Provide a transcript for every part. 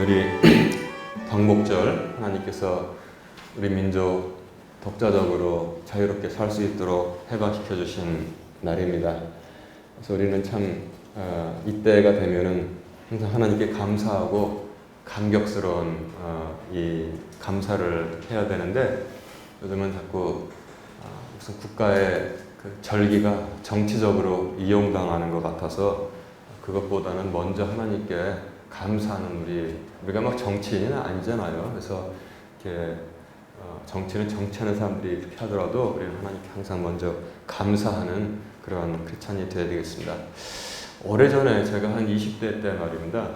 오늘이 광복절, 하나님께서 우리 민족 독자적으로 자유롭게 살 수 있도록 해방시켜 주신 날입니다. 그래서 우리는 참 이때가 되면은 항상 하나님께 감사하고 감격스러운 이 감사를 해야 되는데, 요즘은 자꾸 무슨 국가의 그 절기가 정치적으로 이용당하는 것 같아서 그것보다는 먼저 하나님께 감사하는 우리가 막 정치인은 아니잖아요. 그래서 이렇게 정치는 정치하는 사람들이 이렇게 하더라도 우리는 하나님께 항상 먼저 감사하는 그런 크리스찬이 되어야 되겠습니다. 오래전에 제가 한 20대 때 말입니다.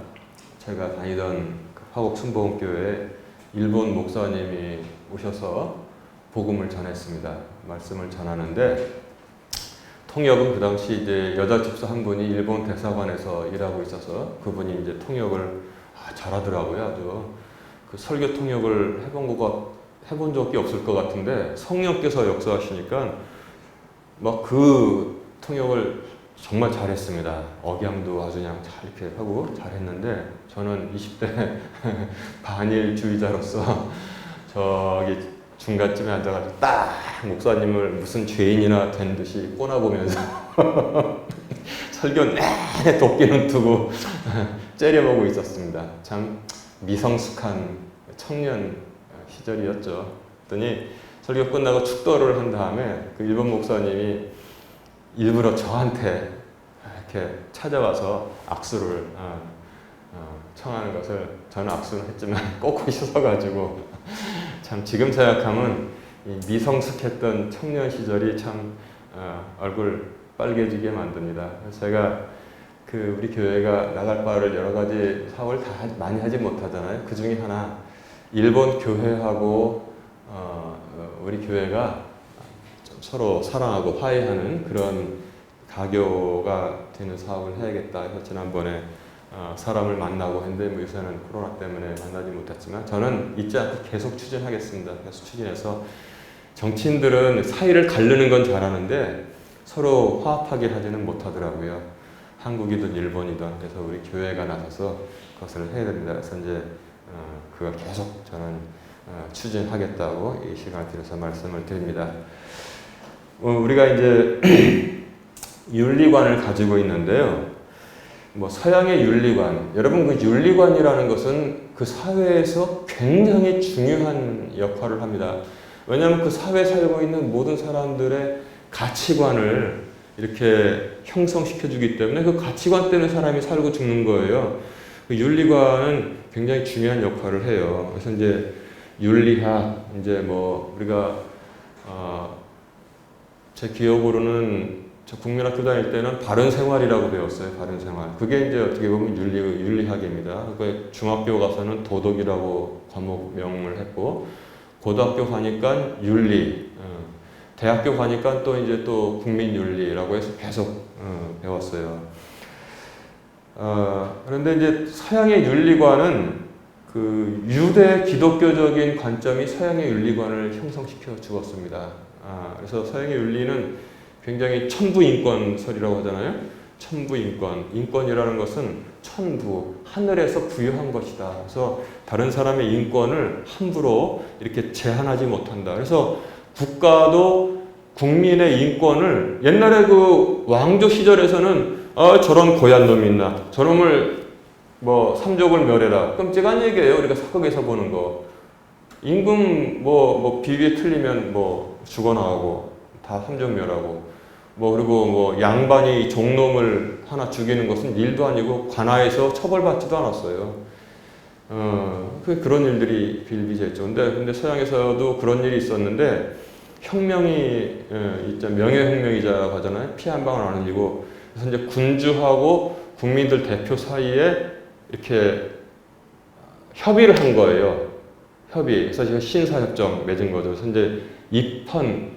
제가 다니던 화곡 순복음교회에 일본 목사님이 오셔서 복음을 전했습니다. 말씀을 전하는데, 통역은 그 당시 이제 여자 집사 한 분이 일본 대사관에서 일하고 있어서 그분이 이제 통역을 잘하더라고요. 아주 그 설교 통역을 해본 적이 없을 것 같은데, 성령께서 역사하시니까 막 그 통역을 정말 잘했습니다. 억양도 아주 그냥 잘 이렇게 하고 잘했는데, 저는 20대 반일주의자로서 저기 중간쯤에 앉아가지고 딱 목사님을 무슨 죄인이나 된 듯이 꼬나보면서 설교 내내 도끼는 두고 째려보고 있었습니다. 참 미성숙한 청년 시절이었죠. 그랬더니 설교 끝나고 축도를 한 다음에 그 일본 목사님이 일부러 저한테 이렇게 찾아와서 악수를 청하는 것을, 저는 악수는 했지만 꽂고 있어가지고 참 지금 생각하면 이 미성숙했던 청년 시절이 참 얼굴 빨개지게 만듭니다. 제가 우리 교회가 나갈 바를 여러 가지 사업을 다 많이 하지 못하잖아요. 그 중에 하나, 일본 교회하고 우리 교회가 좀 서로 사랑하고 화해하는 그런 가교가 되는 사업을 해야겠다 해서 지난번에 사람을 만나고 했는데, 요새는 코로나 때문에 만나지 못했지만 저는 잊지 않고 계속 추진하겠습니다. 계속 추진해서, 정치인들은 사이를 가르는 건 잘하는데 서로 화합하게 하지는 못하더라고요. 한국이든 일본이든. 그래서 우리 교회가 나서서 그것을 해야 됩니다. 그래서 이제 그걸 계속 저는 추진하겠다고 이 시간을 들여서 말씀을 드립니다. 우리가 이제 윤리관을 가지고 있는데요. 서양의 윤리관, 여러분 그 윤리관이라는 것은 그 사회에서 굉장히 중요한 역할을 합니다. 왜냐하면 그 사회에 살고 있는 모든 사람들의 가치관을 이렇게 형성시켜주기 때문에 그 가치관 때문에 사람이 살고 죽는 거예요. 그 윤리관은 굉장히 중요한 역할을 해요. 그래서 이제 윤리학, 이제 우리가 제 기억으로는 저 국민학교 다닐 때는 바른생활이라고 배웠어요. 바른생활. 그게 이제 어떻게 보면 윤리학입니다. 그 중학교 가서는 도덕이라고 과목명을 했고, 고등학교 가니까 윤리, 대학교 가니까 또 이제 또 국민윤리라고 해서 계속 배웠어요. 그런데 이제 서양의 윤리관은 그 유대 기독교적인 관점이 서양의 윤리관을 형성시켜 주었습니다. 그래서 서양의 윤리는 굉장히 천부인권설이라고 하잖아요. 천부인권. 인권이라는 것은 천부, 하늘에서 부여한 것이다. 그래서 다른 사람의 인권을 함부로 이렇게 제한하지 못한다. 그래서 국가도 국민의 인권을, 옛날에 그 왕조 시절에서는 저런 고얀 놈이 있나, 저놈을 삼족을 멸해라. 끔찍한 얘기예요. 우리가 사극에서 보는 거. 임금 비위에 틀리면 죽어나가고 다 삼족 멸하고, 그리고 양반이 종놈을 하나 죽이는 것은 일도 아니고 관아에서 처벌받지도 않았어요. 그런 일들이 비일비재했죠. 근데 서양에서도 그런 일이 있었는데, 혁명이 있죠. 명예혁명이자라고 하잖아요. 피 한 방울 안 흘리고. 그래서 이제 군주하고 국민들 대표 사이에 이렇게 협의를 한 거예요. 그래서 제가 신사협정 맺은 거죠. 그래서 이제 입헌,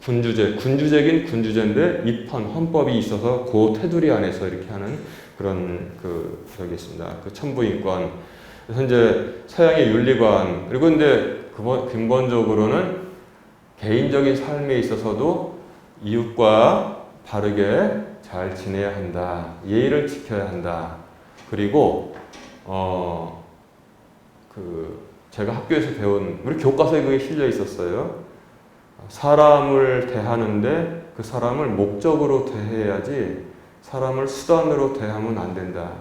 군주제긴 군주제인데 입헌, 헌법이 있어서 그 테두리 안에서 이렇게 하는 그런 저기 있습니다. 그 천부인권. 그래서 이제 서양의 윤리관, 그리고 이제 근본적으로는 개인적인 삶에 있어서도 이웃과 바르게 잘 지내야 한다. 예의를 지켜야 한다. 그리고 제가 학교에서 배운 우리 교과서에 그게 실려 있었어요. 사람을 대하는데 그 사람을 목적으로 대해야지 사람을 수단으로 대하면 안 된다.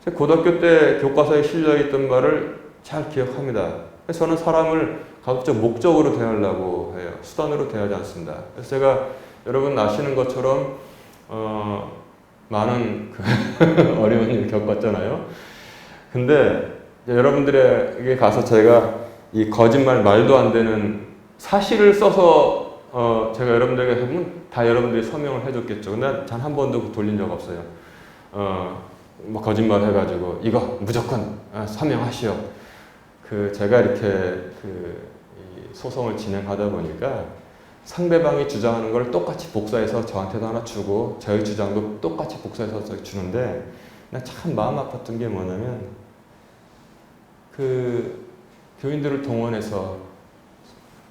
제가 고등학교 때 교과서에 실려 있던 말을 잘 기억합니다. 그래서 저는 사람을 가급적 목적으로 대하려고 해요. 수단으로 대하지 않습니다. 그래서 제가 여러분 아시는 것처럼 많은 어려운 일 겪었잖아요. 근데 여러분들에게 가서 제가 이 거짓말 말도 안 되는 사실을 써서 제가 여러분들에게 하면 다 여러분들이 서명을 해줬겠죠. 근데 단 한 번도 돌린 적 없어요. 뭐 거짓말 해가지고 이거 무조건 서명하시오. 제가 이렇게 이 소송을 진행하다 보니까 상대방이 주장하는 걸 똑같이 복사해서 저한테도 하나 주고 저희 주장도 똑같이 복사해서 주는데 나 참 마음 아팠던 게 뭐냐면 교인들을 동원해서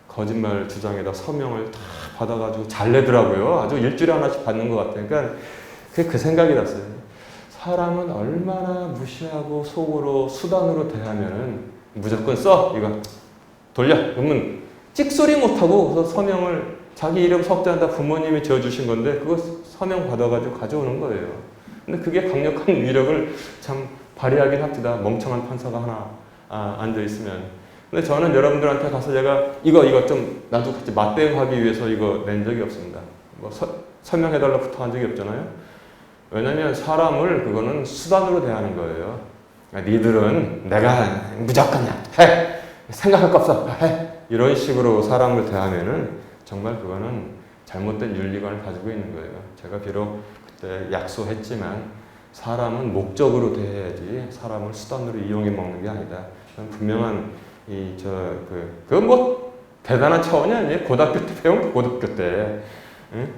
거짓말 주장에다 서명을 다 받아가지고 잘 내더라고요. 아주 일주일에 하나씩 받는 것 같아요. 그러니까 그 생각이 났어요. 사람은 얼마나 무시하고 속으로 수단으로 대하면은 무조건 써 이거 돌려 그러면 찍소리 못하고 그래서 서명을 자기 이름 석자한다 부모님이 지어주신 건데 그거 서명 받아가지고 가져오는 거예요. 근데 그게 강력한 위력을 참 발휘하긴 합니다. 멍청한 판사가 하나 앉아 있으면. 근데 저는 여러분들한테 가서 제가 이거 좀 나도 같이 맞대응하기 위해서 이거 낸 적이 없습니다. 뭐 서명해달라 부탁한 적이 없잖아요. 왜냐면 사람을 그거는 수단으로 대하는 거예요. 니들은 내가 무조건 해! 생각할 거 없어! 해! 이런 식으로 사람을 대하면은 정말 그거는 잘못된 윤리관을 가지고 있는 거예요. 제가 비록 그때 약소했지만 사람은 목적으로 대해야지 사람을 수단으로 이용해 먹는 게 아니다. 분명한 그건 뭐 대단한 차원이 아니에요. 고등학교 때 배운 고등학교 때. 응?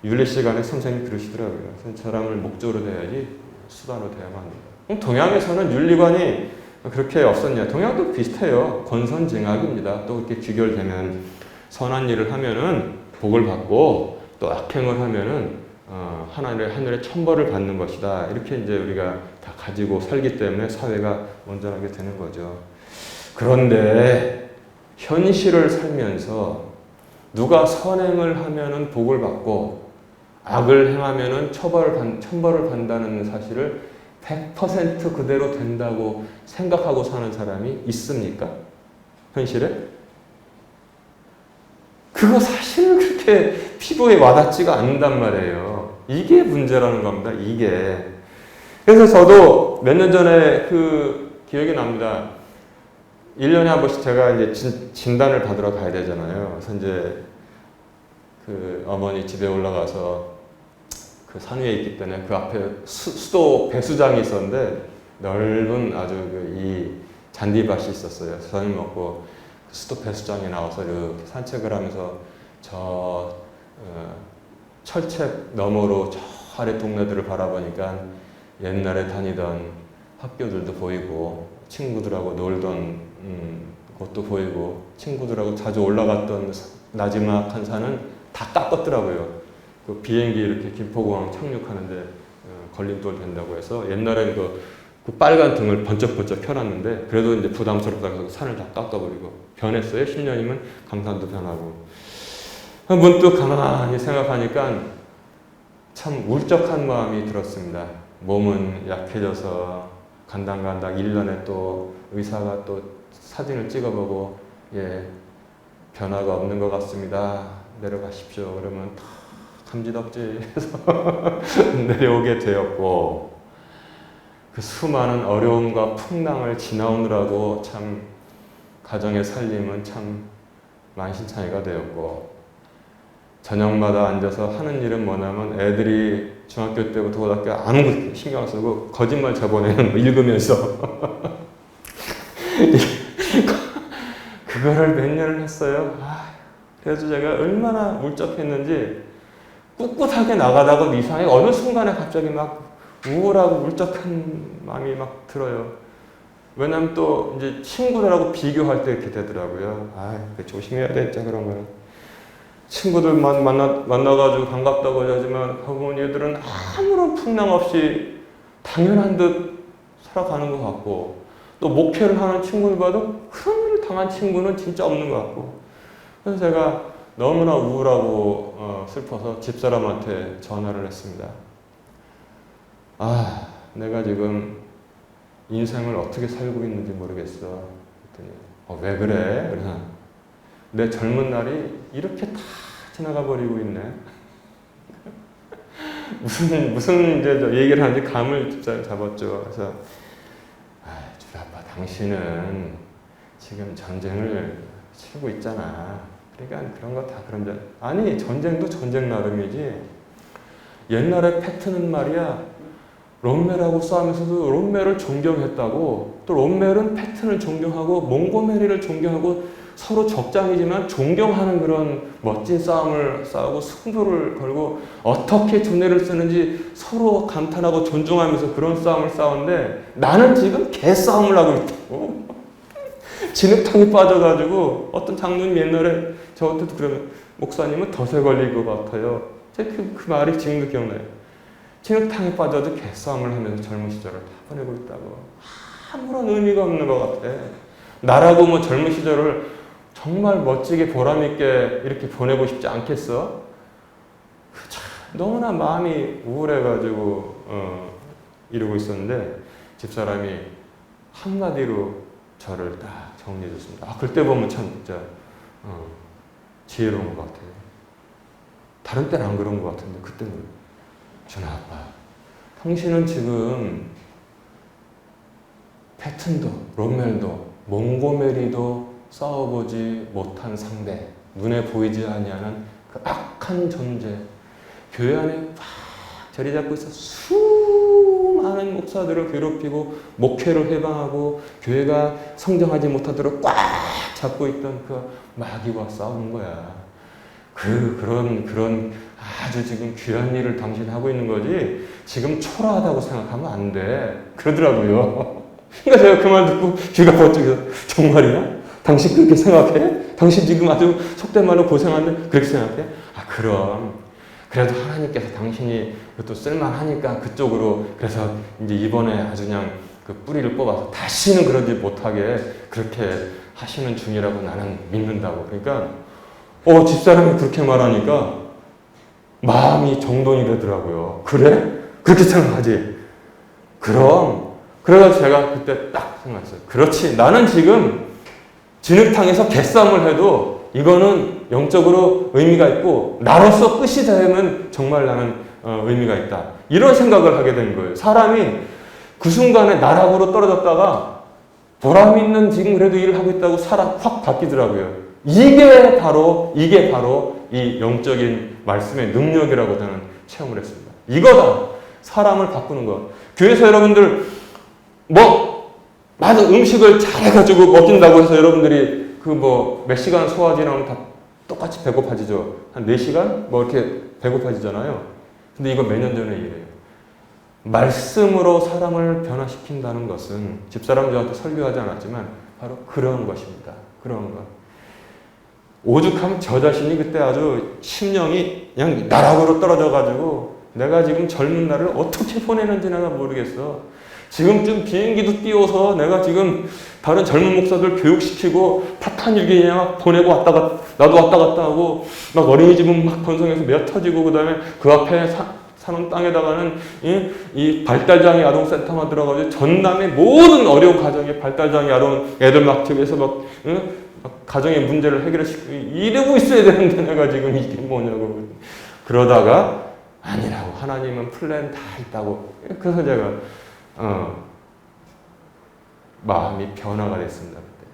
윤리 시간에 선생님이 그러시더라고요. 사람을 목적으로 대해야지 수단으로 대하면 안 된다. 동양에서는 윤리관이 그렇게 없었냐? 동양도 비슷해요. 권선징악입니다. 또 이렇게 귀결되면 선한 일을 하면은 복을 받고 또 악행을 하면은 하늘의 천벌을 받는 것이다. 이렇게 이제 우리가 다 가지고 살기 때문에 사회가 온전하게 되는 거죠. 그런데 현실을 살면서 누가 선행을 하면은 복을 받고 악을 행하면은 천벌을 받는다는 사실을 100% 그대로 된다고 생각하고 사는 사람이 있습니까? 현실에? 그거 사실은 그렇게 피부에 와닿지가 않는단 말이에요. 이게 문제라는 겁니다. 이게. 그래서 저도 몇 년 전에 기억이 납니다. 1년에 한 번씩 제가 이제 진단을 받으러 가야 되잖아요. 그래서 이제 어머니 집에 올라가서 산 위에 있기 때문에 그 앞에 수도 배수장이 있었는데 넓은 아주 이 잔디밭이 있었어요. 저녁 먹고 수도 배수장에 나와서 이렇게 산책을 하면서 철책 너머로 저 아래 동네들을 바라보니까 옛날에 다니던 학교들도 보이고 친구들하고 놀던 곳도 보이고 친구들하고 자주 올라갔던 나지막한 산은 다 깎았더라고요. 그 비행기 이렇게 김포공항 착륙하는데 걸림돌 된다고 해서 옛날엔 그 빨간 등을 번쩍번쩍 켜놨는데 그래도 이제 부담스럽다고 해서 산을 다 깎아버리고 변했어요. 10년이면 강산도 변하고. 문득 가만히 생각하니까 참 울적한 마음이 들었습니다. 몸은 약해져서 간당간당 1년에 또 의사가 또 사진을 찍어보고 변화가 없는 것 같습니다. 내려가십시오. 그러면 다 감지덕지 해서 내려오게 되었고 그 수많은 어려움과 풍랑을 지나오느라고 참 가정의 살림은 참 만신창이가 되었고 저녁마다 앉아서 하는 일은 뭐냐면 애들이 중학교 때부터 고등학교 아무것도 신경 안 쓰고 거짓말 저번에는 읽으면서 그거를 몇 년을 했어요. 그래서 제가 얼마나 울적했는지 꿋꿋하게 나가다가 이상하게 어느 순간에 갑자기 막 우울하고 울적한 마음이 막 들어요. 왜냐면 또 이제 친구들하고 비교할 때 이렇게 되더라고요. 조심해야 되겠죠, 그런 거는. 친구들만 만나가지고 반갑다고 하지만 얘들은 아무런 풍랑 없이 당연한 듯 살아가는 것 같고 또 목회를 하는 친구를 봐도 그런 일을 당한 친구는 진짜 없는 것 같고. 그래서 제가 너무나 우울하고 슬퍼서 집사람한테 전화를 했습니다. 아, 내가 지금 인생을 어떻게 살고 있는지 모르겠어. 그랬더니 왜 그래? 그래서 내 젊은 날이 이렇게 다 지나가 버리고 있네. 무슨 이제 얘기를 하는지 감을 진짜 잡았죠. 그래서 주일 아빠, 당신은 지금 전쟁을 치르고 있잖아. 그러니까 그런 거 다 그런 줄. 아니, 전쟁도 전쟁 나름이지. 옛날에 패트는 말이야, 롬멜하고 싸우면서도 롬멜을 존경했다고, 또 롬멜은 패튼을 존경하고 몽고메리를 존경하고 서로 적장이지만 존경하는 그런 멋진 싸움을 싸우고 승부를 걸고 어떻게 존재를 쓰는지 서로 감탄하고 존중하면서 그런 싸움을 싸우는데, 나는 지금 개싸움을 하고 있다고. 진흙탕에 빠져가지고 어떤 장로님 옛날에 저한테도 그러면, 목사님은 덫에 걸린 것 같아요. 그 말이 지금도 기억나요. 진흙탕에 빠져도 개싸움을 하면서 젊은 시절을 다 보내고 있다고. 아무런 의미가 없는 것 같아. 나라고 뭐 젊은 시절을 정말 멋지게 보람있게 이렇게 보내고 싶지 않겠어? 참 너무나 마음이 우울해가지고 이러고 있었는데, 집사람이 한마디로 저를 딱 정리해 줬습니다. 그때 보면 참 진짜 지혜로운 것 같아요. 다른 때는 안 그런 것 같은데 그때는, 전하 아빠, 당신은 지금 패튼도 롬멜도 몽고메리도 싸워보지 못한 상대, 눈에 보이지 아니하는 그 악한 존재, 교회 안에 막 자리 잡고 있어 수많은 목사들을 괴롭히고 목회를 해방하고 교회가 성장하지 못하도록 꽉 잡고 있던 그 마귀와 싸우는 거야. 그런 아주 지금 귀한 일을 당신이 하고 있는 거지, 지금 초라하다고 생각하면 안 돼. 그러더라고요. 그러니까 제가 그 말 듣고 귀가 번쩍해서, 정말이야? 당신 그렇게 생각해? 당신 지금 아주 속된 말로 고생하는데 그렇게 생각해? 그럼. 그래도 하나님께서 당신이 그것도 쓸만하니까 그쪽으로, 그래서 이제 이번에 아주 그냥 그 뿌리를 뽑아서 다시는 그러지 못하게 그렇게 하시는 중이라고 나는 믿는다고. 그러니까 집사람이 그렇게 말하니까 마음이 정돈이 되더라고요. 그래? 그렇게 생각하지? 그럼. 그래서 제가 그때 딱 생각했어요. 그렇지. 나는 지금 진흙탕에서 개싸움을 해도 이거는 영적으로 의미가 있고, 나로서 끝이 되면 정말 나는 의미가 있다. 이런 생각을 하게 된 거예요. 사람이 그 순간에 나락으로 떨어졌다가 보람 있는 지금 그래도 일을 하고 있다고 확 바뀌더라고요. 이게 바로 이 영적인 말씀의 능력이라고 저는 체험을 했습니다. 이거다. 사람을 바꾸는 거. 교회에서 여러분들 맞아, 음식을 잘해가지고 먹인다고 해서 여러분들이 몇 시간 소화 지나면 다 똑같이 배고파지죠. 한 4시간? 이렇게 배고파지잖아요. 근데 이거 몇 년 전의 일이에요. 말씀으로 사람을 변화시킨다는 것은, 집사람 저한테 설교하지 않았지만 바로 그런 것입니다. 그런 것. 오죽하면 저 자신이 그때 아주 심령이 그냥 나락으로 떨어져가지고 내가 지금 젊은 날을 어떻게 보내는지 내가 모르겠어. 지금쯤 비행기도 띄워서 내가 지금 다른 젊은 목사들 교육시키고 파탄일기 막 보내고 나도 왔다 갔다 하고, 막 어린이집은 막 번성해서 매 터지고, 그 다음에 그 앞에 사는 땅에다가는 이 발달장애 아동센터만 들어가지고 전남의 모든 어려운 가정에 발달장애 아동 애들 막 집에서 막 가정의 문제를 해결시키고 이러고 있어야 되는데 내가 지금 이게 뭐냐고. 그러다가 아니라고, 하나님은 플랜 다 있다고. 그래서 제가 마음이 변화가 됐습니다. 그때.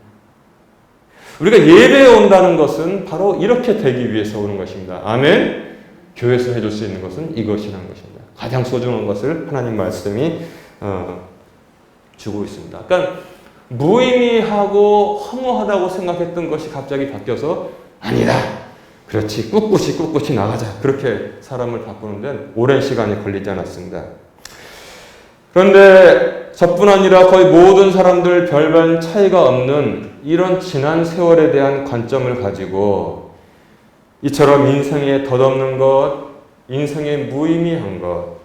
우리가 예배에 온다는 것은 바로 이렇게 되기 위해서 오는 것입니다. 아멘. 교회에서 해줄 수 있는 것은 이것이라는 것입니다. 가장 소중한 것을 하나님 말씀이 주고 있습니다. 그러니까 무의미하고 허무하다고 생각했던 것이 갑자기 바뀌어서 아니다. 그렇지. 꿋꿋이 나가자. 그렇게 사람을 바꾸는 데는 오랜 시간이 걸리지 않았습니다. 그런데 저뿐 아니라 거의 모든 사람들 별반 차이가 없는 이런 지난 세월에 대한 관점을 가지고 이처럼 인생에 덧없는 것, 인생의 무의미한 것,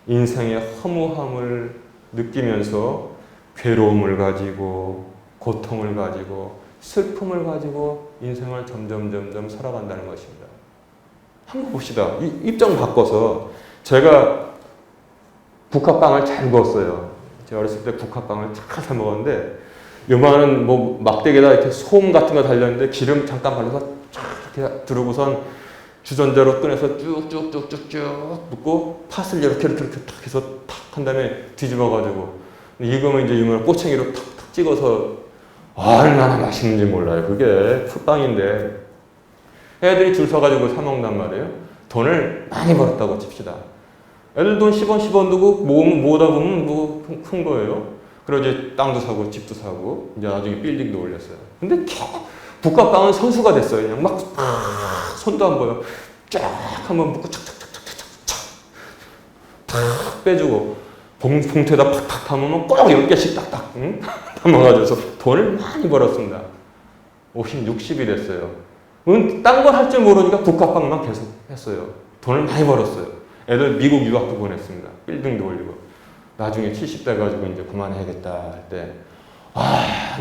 인생의 허무함을 느끼면서 괴로움을 가지고 고통을 가지고 슬픔을 가지고 인생을 점점 살아간다는 것입니다. 한번 봅시다. 이 입장 바꿔서 제가 국화빵을 잘 먹었어요. 제가 어렸을 때 국화빵을 착 먹었는데 요만한 뭐 막대기에다 이렇게 솜 같은 거 달렸는데 기름 잠깐 발라서 쫙 이렇게 두르고선 주전자로 꺼내서 쭉쭉쭉쭉쭉 붓고 파슬리 이렇게 탁 해서 탁 한 다음에 뒤집어가지고 익으면 이제 요만한 꼬챙이로 탁탁 찍어서 얼마나 맛있는지 몰라요. 그게 풋빵인데 애들이 줄 서가지고 사 먹는단 말이에요. 돈을 많이 벌었다고 칩시다. 애들 돈 10원 10원 두고 모으다 보면 뭐 큰 거예요. 그리고 이제 땅도 사고 집도 사고 이제 나중에 빌딩도 올렸어요. 근데 국화빵은 선수가 됐어요. 그냥 막 손도 안 보여. 쫙 한번 묶고 착착착착착착 탁 빼주고 봉투에다 팍팍 담으면 꼭 10개씩 딱딱 담아가지고 돈을 많이 벌었습니다. 50, 60이 됐어요. 딴 걸 할 줄 모르니까 국화빵만 계속 했어요. 돈을 많이 벌었어요. 애들 미국 유학도 보냈습니다. 빌딩도 올리고. 나중에 70 돼가지고 이제 그만해야겠다 할 때,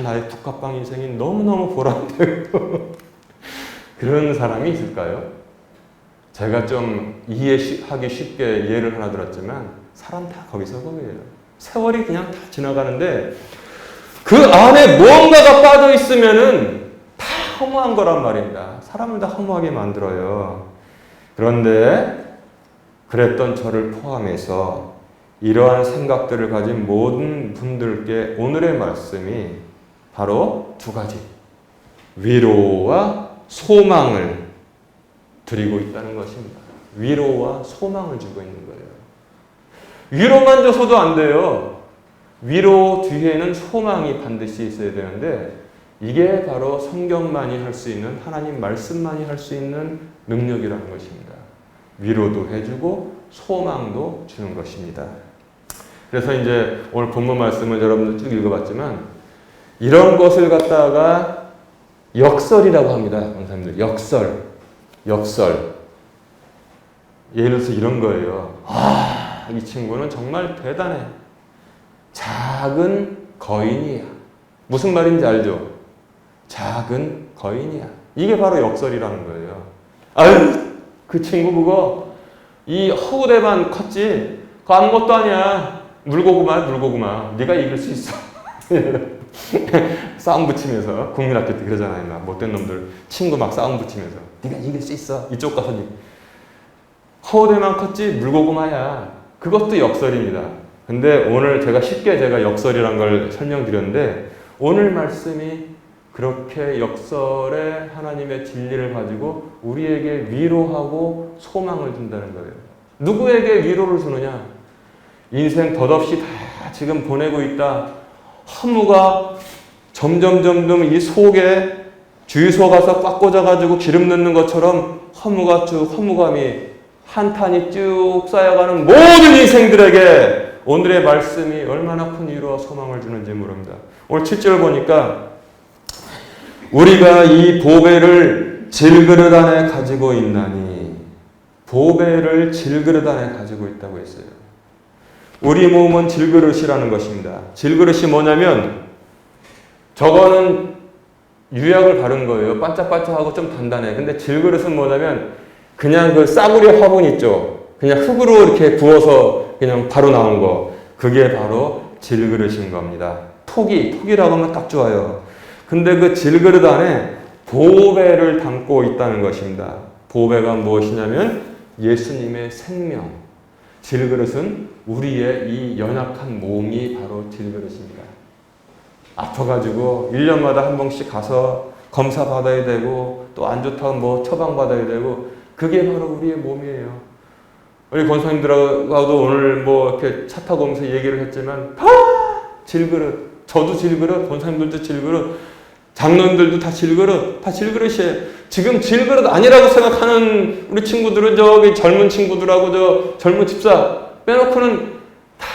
나의 국화빵 인생이 너무너무 보람되고 그런 사람이 있을까요? 제가 좀 이해하기 쉽게 예를 하나 들었지만 사람 다 거기서 거기에요. 세월이 그냥 다 지나가는데 그 안에 무언가가 빠져 있으면은 다 허무한 거란 말입니다. 사람을 다 허무하게 만들어요. 그런데 그랬던 저를 포함해서 이러한 생각들을 가진 모든 분들께 오늘의 말씀이 바로 두 가지, 위로와 소망을 드리고 있다는 것입니다. 위로와 소망을 주고 있는 거예요. 위로만 줘서도 안 돼요. 위로 뒤에는 소망이 반드시 있어야 되는데 이게 바로 성경만이 할 수 있는, 하나님 말씀만이 할 수 있는 능력이라는 것입니다. 위로도 해주고 소망도 주는 것입니다. 그래서 이제 오늘 본문 말씀을 여러분들 쭉 읽어봤지만 이런 것을 갖다가 역설이라고 합니다. 원사님들 역설. 예를 들어서 이런 거예요. 이 친구는 정말 대단해. 작은 거인이야. 무슨 말인지 알죠? 작은 거인이야. 이게 바로 역설이라는 거예요. 아유, 그 친구 그거 이 허우대만 컸지 그거 아무것도 아니야. 물고구마. 네가 이길 수 있어. 싸움 붙이면서 국민학교 때 그러잖아요. 막 못된 놈들 친구 막 싸움 붙이면서 네가 이길 수 있어. 이쪽 가서 허우대만 컸지 물고구마야. 그것도 역설입니다. 근데 오늘 제가 역설이란 걸 설명드렸는데 오늘 말씀이 그렇게 역설의 하나님의 진리를 가지고 우리에게 위로하고 소망을 준다는 거예요. 누구에게 위로를 주느냐? 인생 덧없이 다 지금 보내고 있다. 허무가 점점 이 속에 주유소 가서 꽉 꽂아가지고 기름 넣는 것처럼 허무감이 한탄이 쭉 쌓여가는 모든 인생들에게 오늘의 말씀이 얼마나 큰 위로와 소망을 주는지 모릅니다. 오늘 7절 보니까 우리가 이 보배를 질그릇 안에 가지고 있나니 보배를 질그릇 안에 가지고 있다고 했어요. 우리 몸은 질그릇이라는 것입니다. 질그릇이 뭐냐면 저거는 유약을 바른 거예요. 반짝반짝하고 좀 단단해. 근데 질그릇은 뭐냐면 그냥 그 싸구려 화분 있죠. 그냥 흙으로 이렇게 부어서 그냥 바로 나온 거. 그게 바로 질그릇인 겁니다. 톡이라고 하면 딱 좋아요. 근데 그 질그릇 안에 보배를 담고 있다는 것입니다. 보배가 무엇이냐면 예수님의 생명. 질그릇은 우리의 이 연약한 몸이 바로 질그릇입니다. 아파가지고 1년마다 한 번씩 가서 검사 받아야 되고 또 안 좋다고 뭐 처방 받아야 되고 그게 바로 우리의 몸이에요. 우리 권사님들하고도 오늘 뭐 이렇게 차 타고 오면서 얘기를 했지만 다 질그릇. 저도 질그릇, 권사님들도 질그릇, 장로님들도 다 질그릇이에요. 지금 질그릇 아니라고 생각하는 우리 친구들은 저기 젊은 친구들하고 저 젊은 집사 빼놓고는 다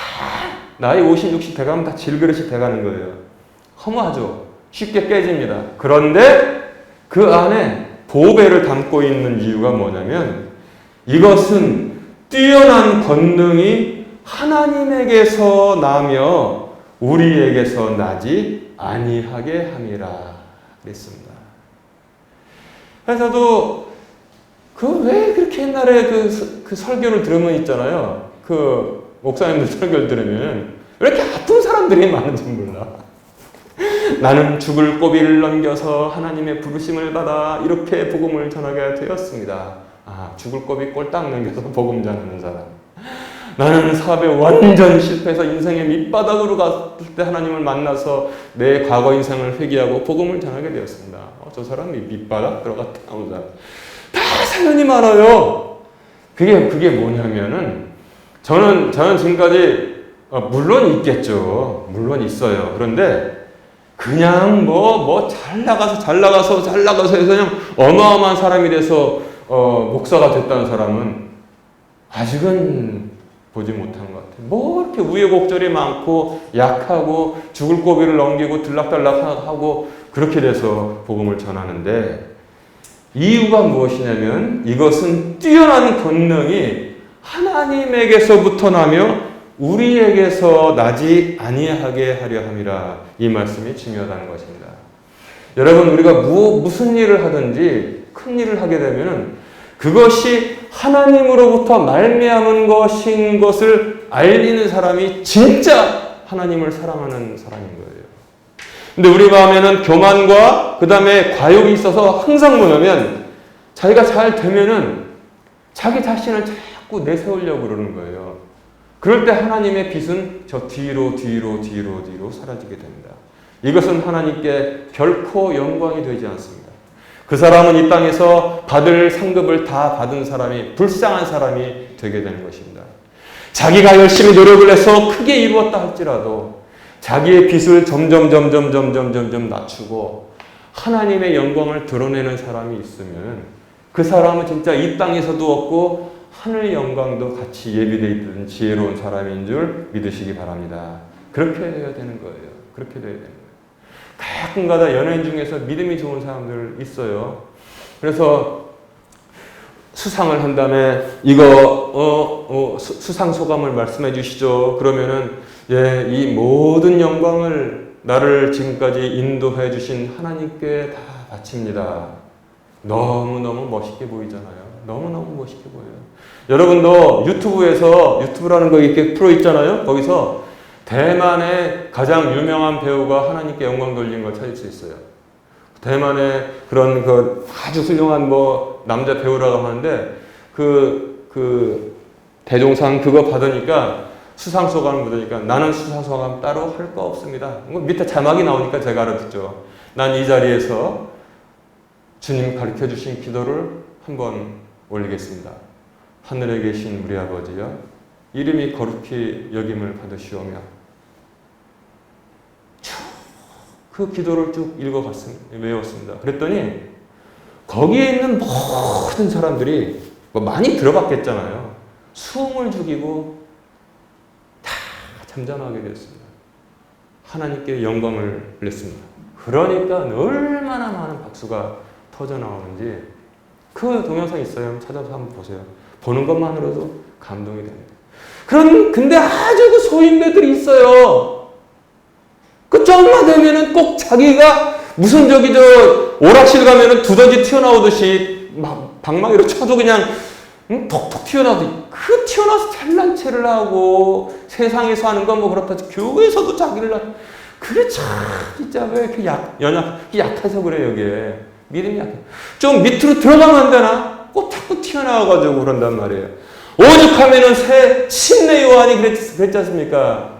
나이 50, 60 돼가면 다 질그릇이 돼가는 거예요. 허무하죠. 쉽게 깨집니다. 그런데 그 안에 보배를 담고 있는 이유가 뭐냐면 이것은 뛰어난 권능이 하나님에게서 나며 우리에게서 나지 아니하게 함이라 그랬습니다. 그래서도 왜 그렇게 옛날에 그 설교를 들으면 있잖아요. 그 목사님들 설교를 들으면 왜 이렇게 아픈 사람들이 많은지 몰라. 나는 죽을 고비를 넘겨서 하나님의 부르심을 받아 이렇게 복음을 전하게 되었습니다. 죽을 고비 꼴딱 넘겨서 복음 전하는 사람. 나는 사업에 완전 실패해서 인생의 밑바닥으로 갔을 때 하나님을 만나서 내 과거 인생을 회개하고 복음을 전하게 되었습니다. 저 사람이 밑바닥 들어갔다 나온 사람. 다 사연이 많아요. 그게 뭐냐면은 저는 지금까지 물론 있겠죠. 물론 있어요. 그런데 그냥 잘 나가서 해서 그냥 어마어마한 사람이 돼서 목사가 됐다는 사람은 아직은 보지 못한 것 같아요. 이렇게 우여곡절이 많고 약하고 죽을 고비를 넘기고 들락달락하고 그렇게 돼서 복음을 전하는데 이유가 무엇이냐면 이것은 뛰어난 권능이 하나님에게서부터 나며 우리에게서 나지 아니하게 하려 함이라. 이 말씀이 중요하다는 것입니다. 여러분, 우리가 무슨 일을 하든지 큰 일을 하게 되면 그것이 하나님으로부터 말미암은 것인 것을 알리는 사람이 진짜 하나님을 사랑하는 사람인 거예요. 근데 우리 마음에는 교만과 그 다음에 과욕이 있어서 항상 뭐냐면 자기가 잘 되면은 자기 자신을 자꾸 내세우려고 그러는 거예요. 그럴 때 하나님의 빛은 저 뒤로 사라지게 됩니다. 이것은 하나님께 결코 영광이 되지 않습니다. 그 사람은 이 땅에서 받을 상급을 다 받은 사람이 불쌍한 사람이 되게 되는 것입니다. 자기가 열심히 노력을 해서 크게 이루었다 할지라도 자기의 빛을 점점 낮추고 하나님의 영광을 드러내는 사람이 있으면 그 사람은 진짜 이 땅에서도 없고 하늘 영광도 같이 예비되어 있던 지혜로운 사람인 줄 믿으시기 바랍니다. 그렇게 해야 되는 거예요. 그렇게 돼야 되는 거예요. 가끔가다 연예인 중에서 믿음이 좋은 사람들 있어요. 그래서 수상을 한 다음에 이거 수상 소감을 말씀해 주시죠. 그러면은 이 모든 영광을 나를 지금까지 인도해 주신 하나님께 다 바칩니다. 너무너무 멋있게 보이잖아요. 너무너무 멋있게 보여요. 여러분도 유튜브라는 거 이렇게 프로 있잖아요. 거기서 대만의 가장 유명한 배우가 하나님께 영광 돌린 걸 찾을 수 있어요. 대만의 그런 아주 훌륭한 남자 배우라고 하는데 대종상 그거 받으니까 수상소감 묻으니까 나는 수상소감 따로 할 거 없습니다. 밑에 자막이 나오니까 제가 알아듣죠. 난 이 자리에서 주님 가르쳐 주신 기도를 한번 올리겠습니다. 하늘에 계신 우리 아버지여, 이름이 거룩히 여김을 받으시오며. 그 기도를 쭉 외웠습니다. 그랬더니 거기에 있는 모든 사람들이 많이 들어봤겠잖아요. 숨을 죽이고 다 잠잠하게 되었습니다. 하나님께 영광을 냈습니다. 그러니까 얼마나 많은 박수가 터져 나오는지 그 동영상 있어요. 찾아서 한번 보세요. 보는 것만으로도 감동이 됩니다. 근데 아주 그 소인배들이 있어요. 조금만 되면은 꼭 자기가 무슨 오락실 가면은 두더지 튀어나오듯이 막 방망이로 쳐도 그냥 톡톡 튀어나오듯이 튀어나와서 잘난 체를 하고 세상에서 하는 건 그렇다. 교회에서도 자기를 그게 참 진짜 왜 이렇게 약해서 그래. 여기에 믿음이 약해. 좀 밑으로 들어가면 안 되나? 꼭 자꾸 튀어나와가지고 그런단 말이에요. 오죽하면은 새 침례 요한이 그랬지 않습니까?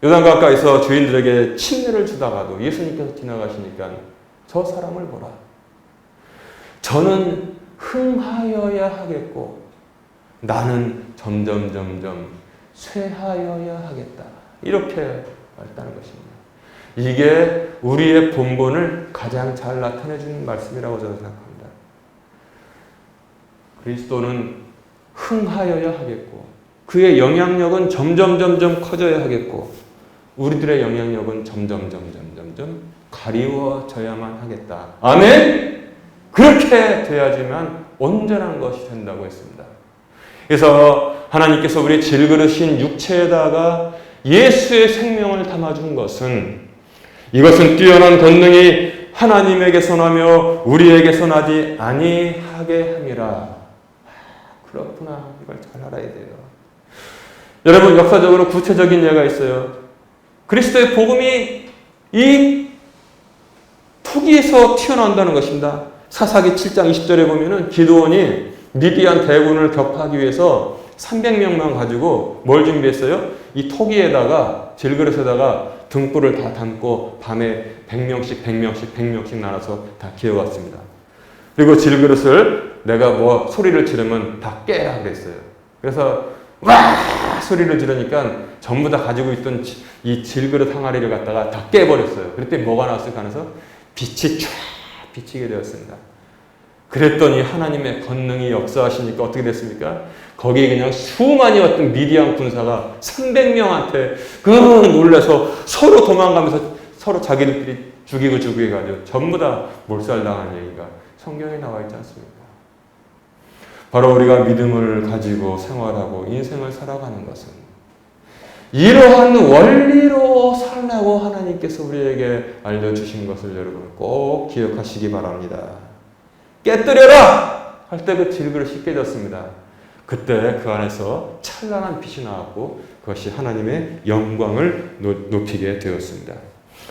요단 가까이서 죄인들에게 침례를 주다가도 예수님께서 지나가시니까 저 사람을 보라. 저는 흥하여야 하겠고 나는 점점 쇠하여야 하겠다. 이렇게 말했다는 것입니다. 이게 우리의 본본을 가장 잘 나타내주는 말씀이라고 저는 생각합니다. 그리스도는 흥하여야 하겠고 그의 영향력은 점점 커져야 하겠고 우리들의 영향력은 점점 가리워져야만 하겠다. 아멘? 그렇게 돼야지만 온전한 것이 된다고 했습니다. 그래서 하나님께서 우리 질그릇인 육체에다가 예수의 생명을 담아준 것은 이것은 뛰어난 권능이 하나님에게서 나며 우리에게서 나지 아니하게 함이라. 그렇구나. 이걸 잘 알아야 돼요. 여러분, 역사적으로 구체적인 예가 있어요. 그리스도의 복음이 이 토기에서 튀어나온다는 것입니다. 사사기 7장 20절에 보면은 기드온이 미디안 대군을 격파하기 위해서 300명만 가지고 뭘 준비했어요? 이 토기에다가 질그릇에다가 등불을 다 담고 밤에 100명씩 나눠서 다 기어갔습니다. 그리고 질그릇을 내가 뭐 소리를 지르면 다 깨라 그랬어요. 그래서 와 소리를 지르니까 전부 다 가지고 있던 이 질그릇 항아리를 갖다가 다 깨버렸어요. 그랬더니 뭐가 나왔을까 하면서 빛이 쫙 비치게 되었습니다. 그랬더니 하나님의 권능이 역사하시니까 어떻게 됐습니까? 거기에 그냥 수많이 왔던 미디안 군사가 300명한테 놀라서 서로 도망가면서 서로 자기들끼리 죽이고 해가지고 전부 다 몰살당한 얘기가 성경에 나와 있지 않습니까? 바로 우리가 믿음을 가지고 생활하고 인생을 살아가는 것은 이러한 원리로 살라고 하나님께서 우리에게 알려주신 것을 여러분 꼭 기억하시기 바랍니다. 깨뜨려라! 할 때 그 질그릇이 깨졌습니다. 그때 그 안에서 찬란한 빛이 나왔고 그것이 하나님의 영광을 높이게 되었습니다.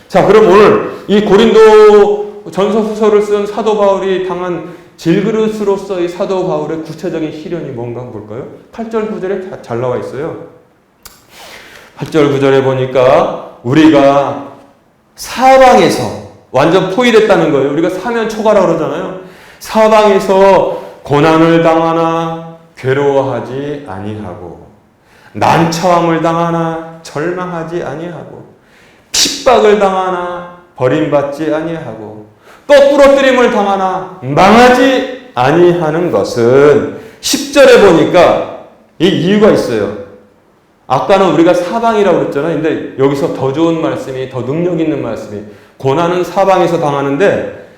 자, 그럼 오늘 이 고린도 전서 후서를 쓴 사도 바울이 당한 질그릇으로서의 사도 바울의 구체적인 시련이 뭔가 한번 볼까요? 8절 9절에 잘 나와 있어요. 8절 9절에 보니까 우리가 사방에서 완전 포위됐다는 거예요. 우리가 사면 초가라 그러잖아요. 사방에서 고난을 당하나 괴로워하지 아니하고 난처함을 당하나 절망하지 아니하고 핍박을 당하나 버림받지 아니하고 또 부러뜨림을 당하나 망하지 아니하는 것은 10절에 보니까 이 이유가 있어요. 아까는 우리가 사방이라고 그랬잖아요. 근데 여기서 더 좋은 말씀이, 더 능력 있는 말씀이 고난은 사방에서 당하는데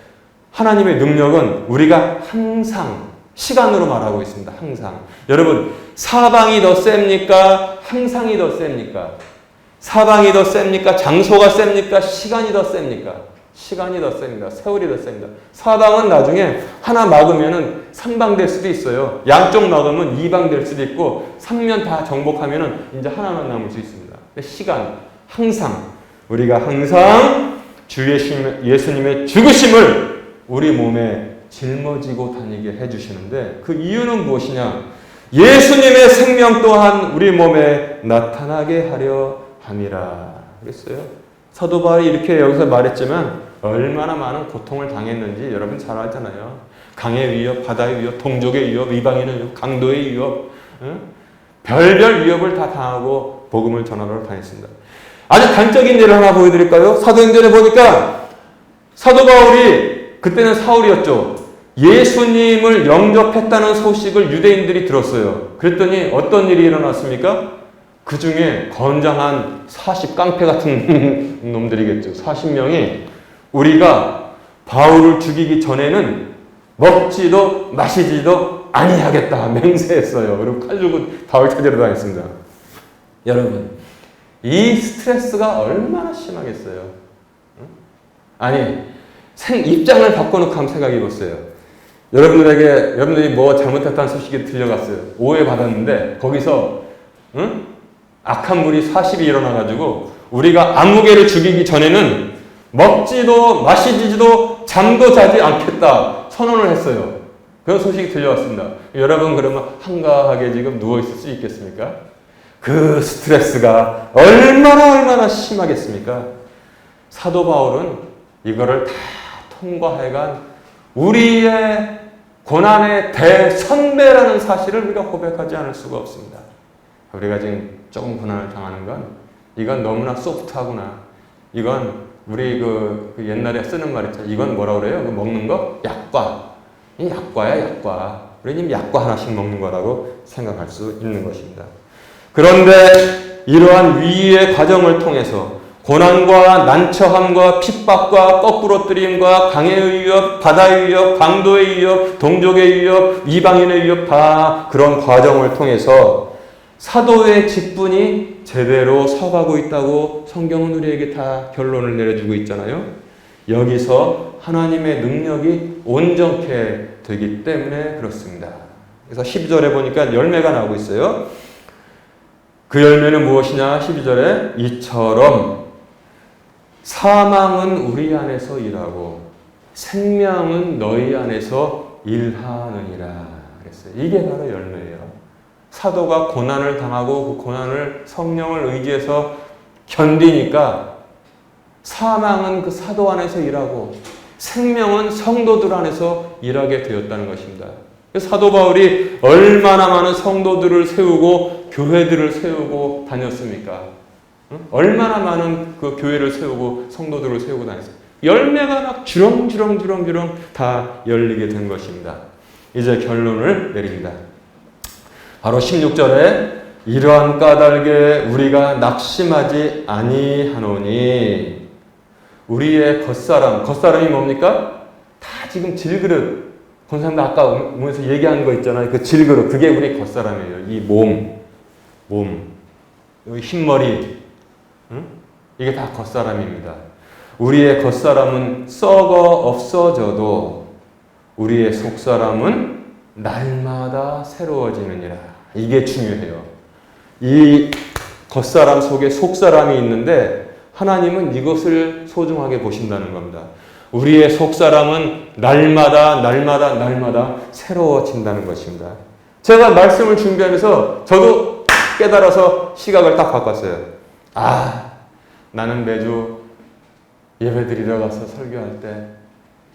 하나님의 능력은 우리가 항상 시간으로 말하고 있습니다. 항상. 여러분, 사방이 더 셉니까? 항상이 더 셉니까? 사방이 더 셉니까? 장소가 셉니까? 시간이 더 셉니까? 시간이 더 셉니다. 세월이 더 셉니다. 사방은 나중에 하나 막으면은 3방 될 수도 있어요. 양쪽 막으면 2방 될 수도 있고 3면 다 정복하면은 이제 하나만 남을 수 있습니다. 시간, 항상 우리가 항상 주 예수님의 죽으심을 우리 몸에 짊어지고 다니게 해주시는데 그 이유는 무엇이냐? 예수님의 생명 또한 우리 몸에 나타나게 하려 함이라 그랬어요. 사도 바울이 이렇게 여기서 말했지만 얼마나 많은 고통을 당했는지 여러분 잘 알잖아요. 강의 위협, 바다의 위협, 동족의 위협, 이방인의 위협, 강도의 위협, 별별 위협을 다 당하고 복음을 전하러 다녔습니다. 아주 단적인 예를 하나 보여드릴까요? 사도행전에 보니까 사도 바울이 그때는 사울이었죠. 예수님을 영접했다는 소식을 유대인들이 들었어요. 그랬더니 어떤 일이 일어났습니까? 그 중에 건장한 40깡패 같은 놈들이겠죠. 40명이 우리가 바울을 죽이기 전에는 먹지도 마시지도 아니하겠다 맹세했어요. 그리고 칼 들고 바울 찾으러 다녔습니다. 여러분, 이 스트레스가 얼마나 심하겠어요. 아니, 입장을 바꿔놓고 한번 생각해 보세요. 여러분들이 뭐 잘못했다는 소식이 들려갔어요. 오해받았는데 거기서 악한 물이 40이 일어나가지고 우리가 아무개를 죽이기 전에는 먹지도 마시지도 잠도 자지 않겠다 선언을 했어요. 그런 소식이 들려왔습니다. 여러분 그러면 한가하게 지금 누워있을 수 있겠습니까? 그 스트레스가 얼마나 심하겠습니까? 사도 바울은 이거를 다 통과해간 우리의 고난의 대선배라는 사실을 우리가 고백하지 않을 수가 없습니다. 우리가 지금 조금 고난을 당하는 건 이건 너무나 소프트하구나. 이건 우리 그 옛날에 쓰는 말 있죠. 이건 뭐라 그래요? 그 먹는 거? 약과. 이 약과야, 약과. 우리는 약과 하나씩 먹는 거라고 생각할 수 있는 것입니다. 그런데 이러한 위기의 과정을 통해서 고난과 난처함과 핍박과 거꾸로뜨림과 강의 위협, 바다의 위협, 강도의 위협, 동족의 위협, 이방인의 위협 다 그런 과정을 통해서 사도의 직분이 제대로 서가고 있다고 성경은 우리에게 다 결론을 내려주고 있잖아요. 여기서 하나님의 능력이 온전케 되기 때문에 그렇습니다. 그래서 12절에 보니까 열매가 나오고 있어요. 그 열매는 무엇이냐? 12절에 이처럼 사망은 우리 안에서 일하고 생명은 너희 안에서 일하느니라 그랬어요. 이게 바로 열매예요. 사도가 고난을 당하고 그 고난을 성령을 의지해서 견디니까 사망은 그 사도 안에서 일하고 생명은 성도들 안에서 일하게 되었다는 것입니다. 사도 바울이 얼마나 많은 성도들을 세우고 교회들을 세우고 다녔습니까? 얼마나 많은 그 교회를 세우고 성도들을 세우고 다녔어요. 열매가 막 주렁주렁 다 열리게 된 것입니다. 이제 결론을 내립니다. 바로 16절에 이러한 까닭에 우리가 낙심하지 아니하노니 우리의 겉사람이 뭡니까? 다 지금 질그릇. 권사님도 아까 오면서 얘기한 거 있잖아요. 그 질그릇. 그게 우리 겉사람이에요. 이 몸, 여기 흰머리. 응? 이게 다 겉사람입니다. 우리의 겉사람은 썩어 없어져도 우리의 속사람은 날마다 새로워지느니라. 이게 중요해요. 이 겉사람 속에 속사람이 있는데 하나님은 이것을 소중하게 보신다는 겁니다. 우리의 속사람은 날마다 새로워진다는 것입니다. 제가 말씀을 준비하면서 저도 깨달아서 시각을 딱 바꿨어요. 나는 매주 예배드리러 가서 설교할 때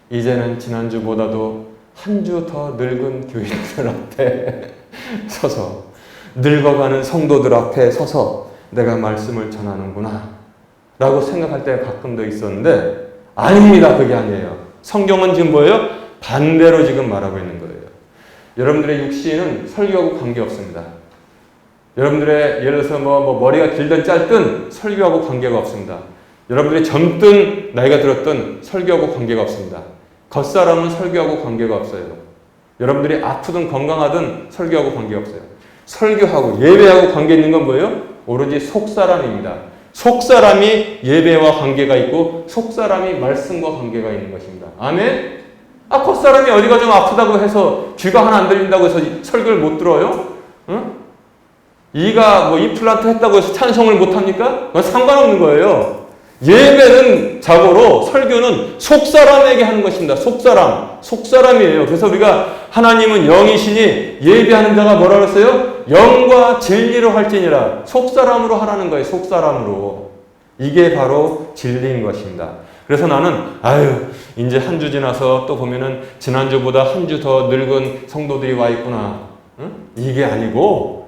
이제는 지난주보다도 한 주 더 늙은 교인들 앞에 서서 늙어가는 성도들 앞에 서서 내가 말씀을 전하는구나 라고 생각할 때가 가끔 더 있었는데 아닙니다. 그게 아니에요. 성경은 지금 뭐예요? 반대로 지금 말하고 있는 거예요. 여러분들의 육신은 설교하고 관계없습니다. 여러분들의 예를 들어서 머리가 길든 짧든 설교하고 관계가 없습니다. 여러분들이 젊든 나이가 들었든 설교하고 관계가 없습니다. 겉사람은 설교하고 관계가 없어요. 여러분들이 아프든 건강하든 설교하고 관계가 없어요. 설교하고 예배하고 관계 있는 건 뭐예요? 오로지 속사람입니다. 속사람이 예배와 관계가 있고 속사람이 말씀과 관계가 있는 것입니다. 아멘? 겉사람이 어디가 좀 아프다고 해서 귀가 하나 안 들린다고 해서 설교를 못 들어요? 응? 이가 임플란트 했다고 해서 찬송을 못 합니까? 그건 상관없는 거예요. 예배는 자고로 설교는 속사람에게 하는 것입니다. 속사람이에요. 그래서 우리가 하나님은 영이시니 예배하는 자가 뭐라 그랬어요? 영과 진리로 할지니라. 속사람으로 하라는 거예요. 속사람으로. 이게 바로 진리인 것입니다. 그래서 나는 이제 한 주 지나서 또 보면은 지난주보다 한 주 더 늙은 성도들이 와 있구나. 응? 이게 아니고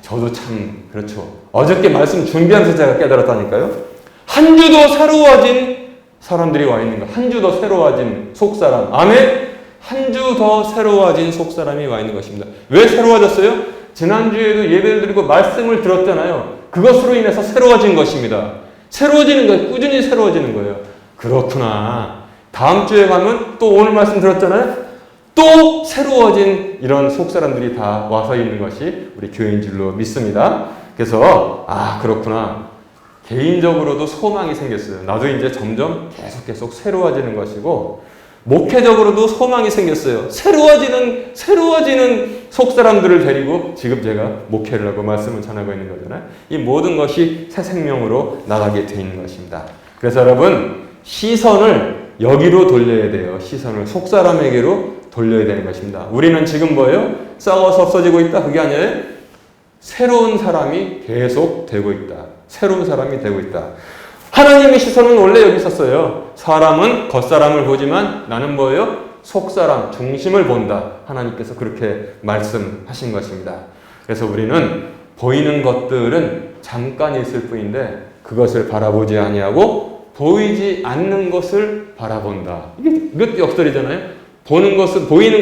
저도 참 그렇죠. 어저께 말씀 준비하면서 제가 깨달았다니까요. 한 주 더 새로워진 사람들이 와 있는 거예요. 한 주 더 새로워진 속사람. 아멘? 한 주 더 새로워진 속사람이 와 있는 것입니다. 왜 새로워졌어요? 지난주에도 예배를 드리고 말씀을 들었잖아요. 그것으로 인해서 새로워진 것입니다. 새로워지는 거예요. 꾸준히 새로워지는 거예요. 그렇구나. 다음 주에 가면 또 오늘 말씀 들었잖아요. 또 새로워진 이런 속사람들이 다 와서 있는 것이 우리 교회인 줄로 믿습니다. 그래서 그렇구나. 개인적으로도 소망이 생겼어요. 나도 이제 점점 계속 새로워지는 것이고 목회적으로도 소망이 생겼어요. 새로워지는 속사람들을 데리고 지금 제가 목회를 하고 말씀을 전하고 있는 거잖아요. 이 모든 것이 새 생명으로 나가게 돼 있는 것입니다. 그래서 여러분 시선을 여기로 돌려야 돼요. 시선을 속사람에게로 돌려야 되는 것입니다. 우리는 지금 뭐예요? 썩어서 없어지고 있다. 그게 아니에요. 새로운 사람이 계속 되고 있다. 새로운 사람이 되고 있다. 하나님의 시선은 원래 여기 있었어요. 사람은 겉사람을 보지만 나는 뭐예요? 속사람, 중심을 본다. 하나님께서 그렇게 말씀하신 것입니다. 그래서 우리는 보이는 것들은 잠깐 있을 뿐인데 그것을 바라보지 아니하고 보이지 않는 것을 바라본다. 이게 역설이잖아요. 보이는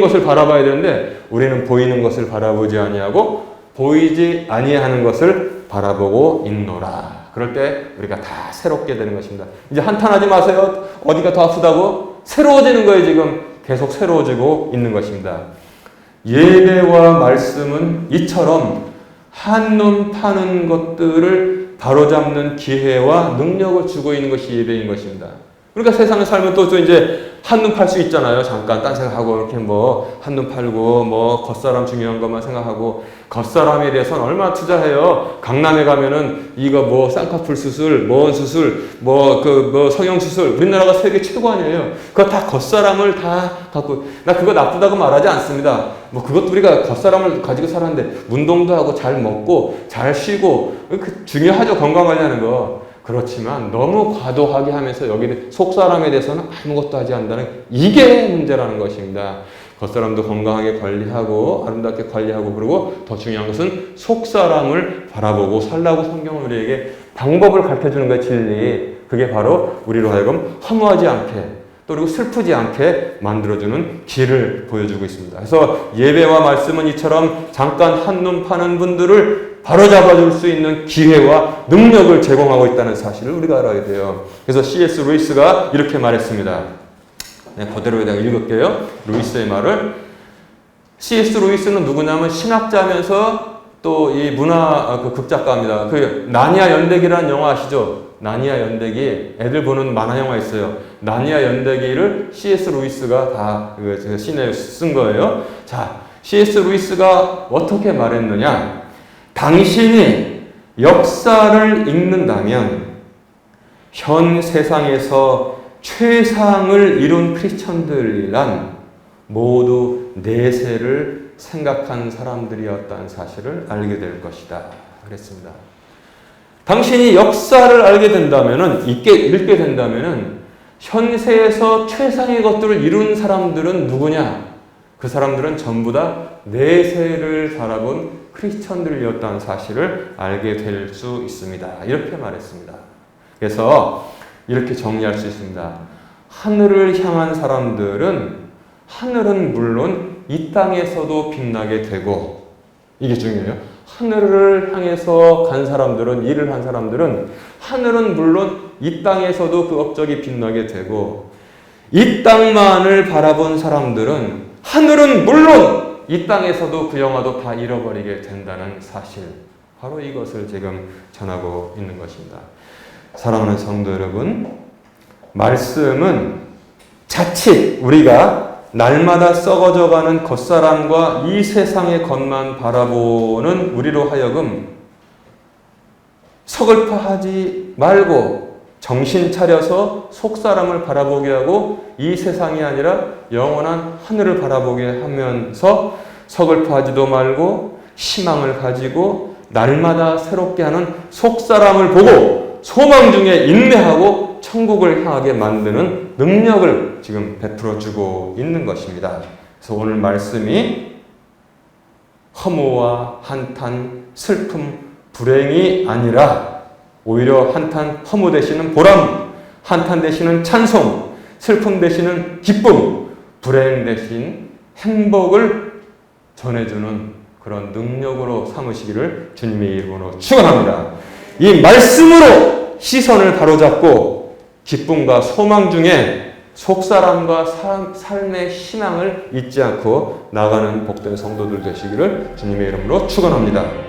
것을 바라봐야 되는데 우리는 보이는 것을 바라보지 아니하고 보이지 아니하는 것을 바라보고 있노라. 그럴 때 우리가 다 새롭게 되는 것입니다. 이제 한탄하지 마세요. 어디가 더 아프다고? 새로워지는 거예요. 지금 계속 새로워지고 있는 것입니다. 예배와 말씀은 이처럼 한눈 파는 것들을 바로잡는 기회와 능력을 주고 있는 것이 예배인 것입니다. 그러니까 세상에 살면 또 이제 한눈 팔 수 있잖아요. 잠깐 딴 생각하고 이렇게 뭐 한눈 팔고 뭐 겉사람 중요한 것만 생각하고 겉사람에 대해서는 얼마나 투자해요. 강남에 가면은 이거 뭐 쌍꺼풀 수술, 뭐 수술, 뭐 성형 수술 우리나라가 세계 최고 아니에요. 그거 다 겉사람을 다 갖고 나 그거 나쁘다고 말하지 않습니다. 뭐 그것도 우리가 겉사람을 가지고 살았는데 운동도 하고 잘 먹고 잘 쉬고 그 중요하죠. 건강 관리하는 거. 그렇지만 너무 과도하게 하면서 여기 속사람에 대해서는 아무것도 하지 않는다는 이게 문제라는 것입니다. 겉사람도 건강하게 관리하고 아름답게 관리하고 그리고 더 중요한 것은 속사람을 바라보고 살라고 성경은 우리에게 방법을 가르쳐주는 거예요. 진리. 그게 바로 우리로 하여금 허무하지 않게 또 그리고 슬프지 않게 만들어주는 길을 보여주고 있습니다. 그래서 예배와 말씀은 이처럼 잠깐 한눈 파는 분들을 바로잡아줄 수 있는 기회와 능력을 제공하고 있다는 사실을 우리가 알아야 돼요. 그래서 C.S. 루이스가 이렇게 말했습니다. 네, 그대로 내가 읽을게요. 루이스의 말을. C.S. 루이스는 누구냐면 신학자면서 또 이 문화 극작가입니다. 그 나니아 연대기라는 영화 아시죠? 나니아 연대기 애들 보는 만화 영화 있어요. 나니아 연대기를 C.S. 루이스가 다 시내에 쓴 거예요. 자, C.S. 루이스가 어떻게 말했느냐? 당신이 역사를 읽는다면 현 세상에서 최상을 이룬 크리스천들이란 모두 내세를 생각한 사람들이었다는 사실을 알게 될 것이다. 그랬습니다. 당신이 역사를 알게 된다면은, 읽게 된다면은, 현세에서 최상의 것들을 이룬 사람들은 누구냐? 그 사람들은 전부 다 내세를 살아본 크리스천들이었다는 사실을 알게 될 수 있습니다. 이렇게 말했습니다. 그래서 이렇게 정리할 수 있습니다. 하늘을 향한 사람들은 하늘은 물론 이 땅에서도 빛나게 되고 이게 중요해요. 하늘을 향해서 간 사람들은 일을 한 사람들은 하늘은 물론 이 땅에서도 그 업적이 빛나게 되고 이 땅만을 바라본 사람들은 하늘은 물론 이 땅에서도 그 영화도 다 잃어버리게 된다는 사실 바로 이것을 지금 전하고 있는 것입니다. 사랑하는 성도 여러분, 말씀은 자칫 우리가 날마다 썩어져가는 겉사람과 이 세상의 것만 바라보는 우리로 하여금 서글퍼하지 말고 정신 차려서 속사람을 바라보게 하고 이 세상이 아니라 영원한 하늘을 바라보게 하면서 서글퍼하지도 말고 희망을 가지고 날마다 새롭게 하는 속사람을 보고 소망 중에 인내하고 천국을 향하게 만드는 능력을 지금 베풀어주고 있는 것입니다. 그래서 오늘 말씀이 허무와 한탄, 슬픔, 불행이 아니라 오히려 한탄, 허무 되시는 보람, 한탄 되시는 찬송, 슬픔 되시는 기쁨, 불행 대신 행복을 전해주는 그런 능력으로 삼으시기를 주님의 이름으로 축원합니다. 이 말씀으로 시선을 바로잡고 기쁨과 소망 중에 속사람과 삶의 희망을 잊지 않고 나가는 복된 성도들 되시기를 주님의 이름으로 축원합니다.